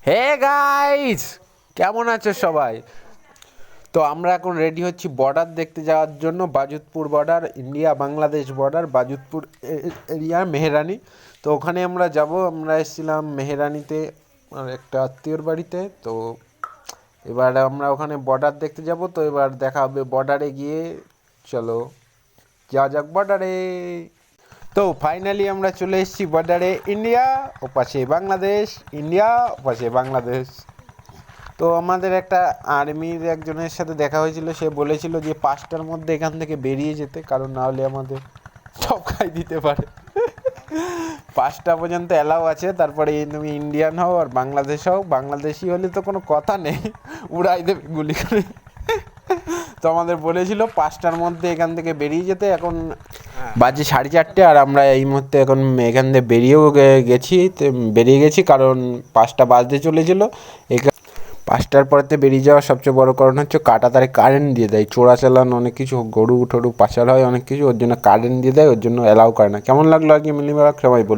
Hey guys, কেমন আছো সবাই? তো আমরা এখন রেডি হচ্ছি বর্ডার দেখতে যাওয়ার জন্য। Bajutpur border, India Bangladesh border, Bajutpur area Mehrani. তো ওখানে আমরা যাব। আমরা এসেছিলাম মেহরানিতে আর একটা আত্মীয়র বাড়িতে। তো এবার আমরা ওখানে বর্ডার দেখতে যাব। তো এবার দেখা হবে বর্ডারে গিয়ে। চলো যাওয়া যাক বর্ডারে। তো ফাইনালি আমরা চলে এসেছি বর্ডারে। ইন্ডিয়া ও পাশে বাংলাদেশ, ইন্ডিয়া ও পাশে বাংলাদেশ। তো আমাদের একটা আর্মির একজনের সাথে দেখা হয়েছিল। সে বলেছিল যে 5টার মধ্যে এখান থেকে বেরিয়ে যেতে, কারণ না হলে আমাদের সব খাই দিতে পারে। 5টা পর্যন্ত অ্যালাউ আছে, তারপরে তুমি ইন্ডিয়ান হও আর বাংলাদেশ হও, বাংলাদেশি হলে তো কোনো কথা নেই, উড়াই দেবে গুলি করে। তো আমাদের বলেছিল 5টার মধ্যে এখান থেকে বেরিয়ে যেতে। এখন বাজে 4:30, আর আমরা এই মুহূর্তে এখন এখান থেকে গেছি। বেরিয়ে গেছি, কারণ 5টা বাজতে চলেছিল। 5টার পরেতে বেরিয়ে যাওয়ার সবচেয়ে বড় কারণ হচ্ছে কাঁটাতারে কারেন্ট দিয়ে দেয়। চোরাচালান অনেক কিছু, গরু টরু পাচার হয় অনেক কিছু, ওর জন্য কারেন্ট দিয়ে দেয়, ওর জন্য অ্যালাউ করে না। কেমন লাগলো আজকে মিলিমারা, সবাই বলো।